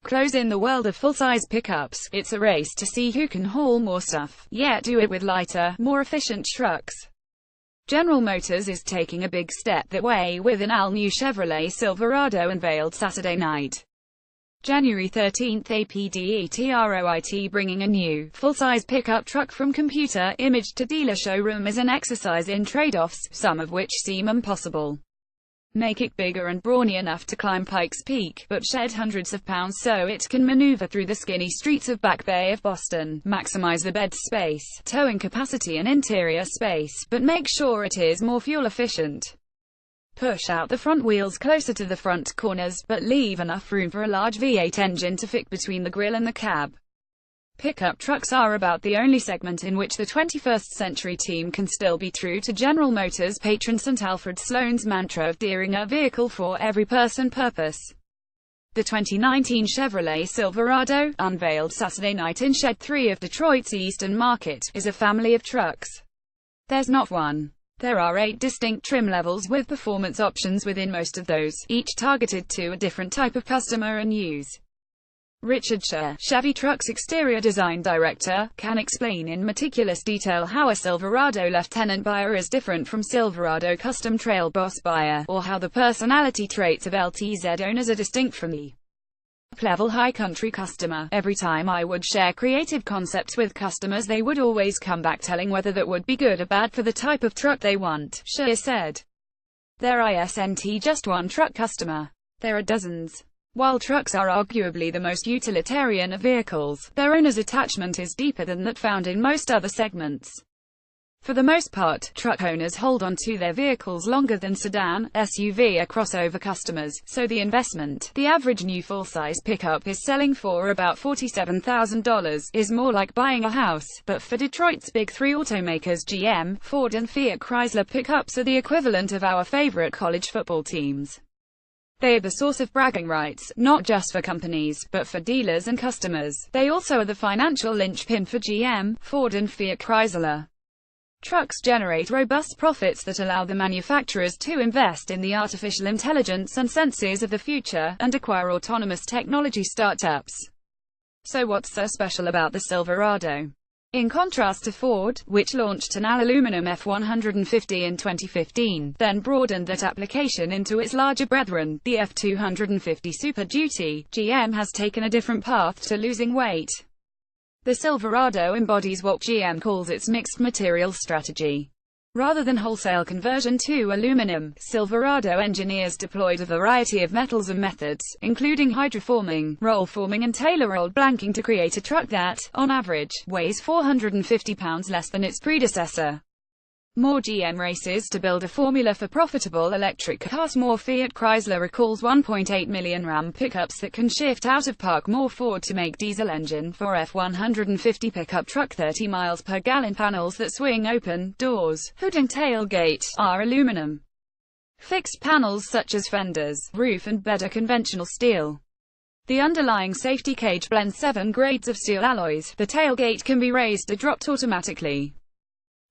close in the world of full-size pickups. It's a race to see who can haul more stuff, yet do it with lighter, more efficient trucks. General Motors is taking a big step that way with an all-new Chevrolet Silverado unveiled Saturday night, January 13. APDETROIT. Bringing a new, full-size pickup truck from computer image to dealer showroom is an exercise in trade-offs, some of which seem impossible. Make it bigger and brawny enough to climb Pikes Peak, but shed hundreds of pounds so it can maneuver through the skinny streets of Back Bay of Boston. Maximize the bed space, towing capacity and interior space, but make sure it is more fuel efficient. Push out the front wheels closer to the front corners, but leave enough room for a large V8 engine to fit between the grille and the cab. Pickup trucks are about the only segment in which the 21st century team can still be true to General Motors patron St. Alfred Sloan's mantra of "dearing a vehicle for every person purpose." The 2019 Chevrolet Silverado, unveiled Saturday night in Shed 3 of Detroit's Eastern Market, is a family of trucks. There's not one. There are 8 distinct trim levels with performance options within most of those, each targeted to a different type of customer and use. Richard Scher, Chevy Trucks exterior design director, can explain in meticulous detail how a Silverado Lieutenant buyer is different from Silverado Custom Trail Boss buyer, or how the personality traits of LTZ owners are distinct from the up-level high country customer. Every time I would share creative concepts with customers, they would always come back telling whether that would be good or bad for the type of truck they want, Scher said. There isn't just one truck customer. There are dozens. While trucks are arguably the most utilitarian of vehicles, their owner's attachment is deeper than that found in most other segments. For the most part, truck owners hold on to their vehicles longer than sedan, SUV or crossover customers, so the investment, the average new full-size pickup is selling for about $47,000, is more like buying a house. But for Detroit's big 3 automakers GM, Ford and Fiat Chrysler, pickups are the equivalent of our favorite college football teams. They are the source of bragging rights, not just for companies, but for dealers and customers. They also are the financial linchpin for GM, Ford and Fiat Chrysler. Trucks generate robust profits that allow the manufacturers to invest in the artificial intelligence and sensors of the future, and acquire autonomous technology startups. So what's so special about the Silverado? In contrast to Ford, which launched an all-aluminum F-150 in 2015, then broadened that application into its larger brethren, the F-250 Super Duty, GM has taken a different path to losing weight. The Silverado embodies what GM calls its mixed materials strategy. Rather than wholesale conversion to aluminum, Silverado engineers deployed a variety of metals and methods, including hydroforming, roll forming and tailor-rolled blanking to create a truck that, on average, weighs 450 pounds less than its predecessor. More GM races to build a formula for profitable electric cars. More Fiat Chrysler recalls 1.8 million Ram pickups that can shift out of park. More Ford to make diesel engine for F-150 pickup truck 30 miles per gallon. Panels that swing open, doors, hood and tailgate, are aluminum. Fixed panels such as fenders, roof and bed are conventional steel. The underlying safety cage blends 7 grades of steel alloys. The tailgate can be raised or dropped automatically.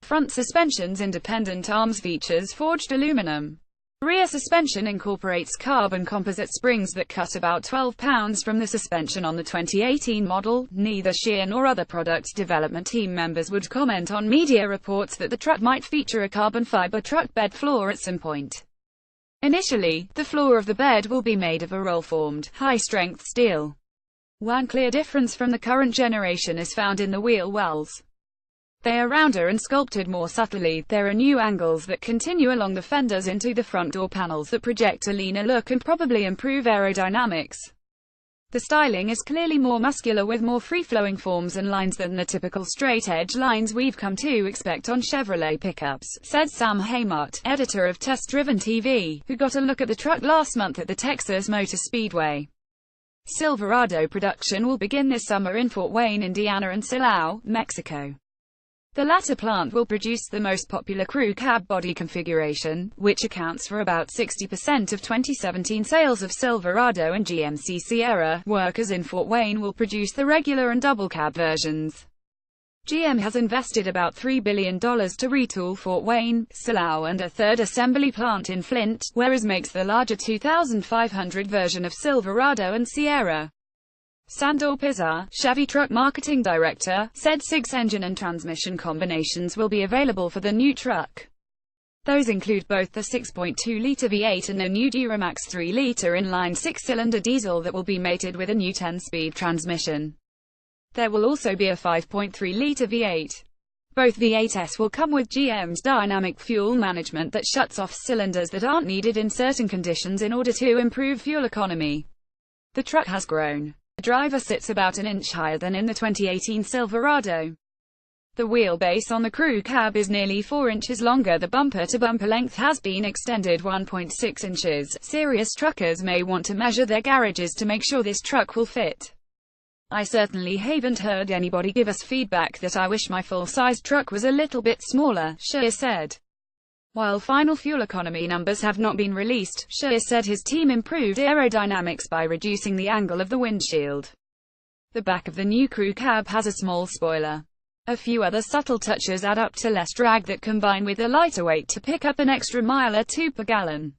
Front suspension's independent arms features forged aluminum. Rear suspension incorporates carbon composite springs that cut about 12 pounds from the suspension on the 2018 model. Neither Scher nor other product development team members would comment on media reports that the truck might feature a carbon fiber truck bed floor at some point. Initially, the floor of the bed will be made of a roll-formed, high-strength steel. One clear difference from the current generation is found in the wheel wells. They are rounder and sculpted more subtly. There are new angles that continue along the fenders into the front door panels that project a leaner look and probably improve aerodynamics. The styling is clearly more muscular with more free-flowing forms and lines than the typical straight-edge lines we've come to expect on Chevrolet pickups, said Sam Haymart, editor of Test Driven TV, who got a look at the truck last month at the Texas Motor Speedway. Silverado production will begin this summer in Fort Wayne, Indiana and Silao, Mexico. The latter plant will produce the most popular crew cab body configuration, which accounts for about 60% of 2017 sales of Silverado and GMC Sierra. Workers in Fort Wayne will produce the regular and double cab versions. GM has invested about $3 billion to retool Fort Wayne, Silao and a third assembly plant in Flint, whereas makes the larger 2500 version of Silverado and Sierra. Sandor Pizar, Chevy truck marketing director, said 6 engine and transmission combinations will be available for the new truck. Those include both the 6.2-liter V8 and a new Duramax 3-liter inline 6-cylinder diesel that will be mated with a new 10-speed transmission. There will also be a 5.3-liter V8. Both V8s will come with GM's dynamic fuel management that shuts off cylinders that aren't needed in certain conditions in order to improve fuel economy. The truck has grown. The driver sits about an inch higher than in the 2018 Silverado. The wheelbase on the crew cab is nearly 4 inches longer. The bumper-to-bumper length has been extended 1.6 inches. Serious truckers may want to measure their garages to make sure this truck will fit. I certainly haven't heard anybody give us feedback that I wish my full-size truck was a little bit smaller, Scheer said. While final fuel economy numbers have not been released, Scheer said his team improved aerodynamics by reducing the angle of the windshield. The back of the new crew cab has a small spoiler. A few other subtle touches add up to less drag that combine with a lighter weight to pick up an extra mile or 2 per gallon.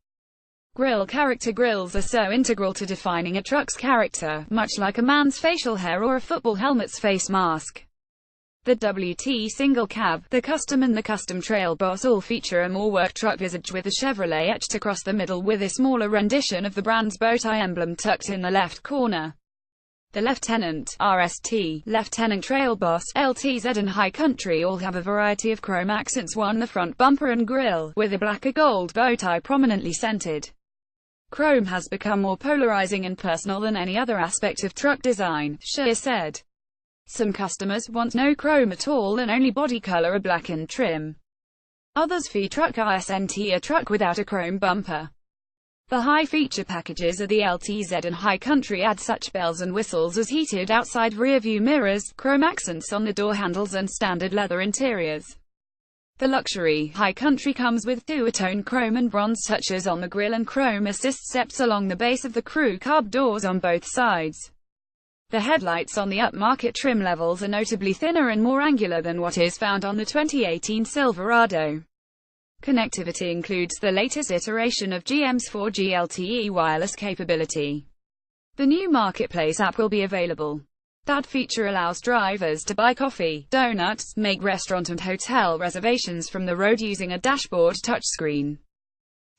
Grille character. Grills are so integral to defining a truck's character, much like a man's facial hair or a football helmet's face mask. The WT single cab, the Custom and the Custom Trail Boss all feature a more work truck visage with a Chevrolet etched across the middle with a smaller rendition of the brand's bowtie emblem tucked in the left corner. The Lieutenant, RST, Lieutenant Trail Boss, LTZ and High Country all have a variety of chrome accents on the front bumper and grille, with a black or gold bowtie prominently centered. Chrome has become more polarizing and personal than any other aspect of truck design, Scheer said. Some customers want no chrome at all and only body color or blackened trim. Others fee truck ISNT a truck without a chrome bumper. The high-feature packages of the LTZ and High Country add such bells and whistles as heated outside rear-view mirrors, chrome accents on the door handles and standard leather interiors. The luxury High Country comes with two-tone chrome and bronze touches on the grille and chrome assist steps along the base of the crew cab doors on both sides. The headlights on the upmarket trim levels are notably thinner and more angular than what is found on the 2018 Silverado. Connectivity includes the latest iteration of GM's 4G LTE wireless capability. The new Marketplace app will be available. That feature allows drivers to buy coffee, donuts, make restaurant and hotel reservations from the road using a dashboard touchscreen.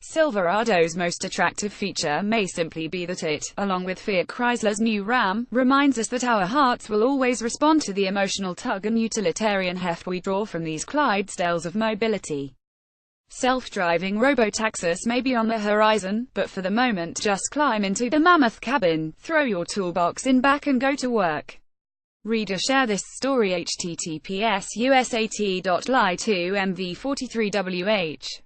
Silverado's most attractive feature may simply be that it, along with Fiat Chrysler's new Ram, reminds us that our hearts will always respond to the emotional tug and utilitarian heft we draw from these Clydesdales of mobility. Self-driving robotaxis may be on the horizon, but for the moment just climb into the mammoth cabin, throw your toolbox in back and go to work. Reader, share this story https://usat.ly2mv43wh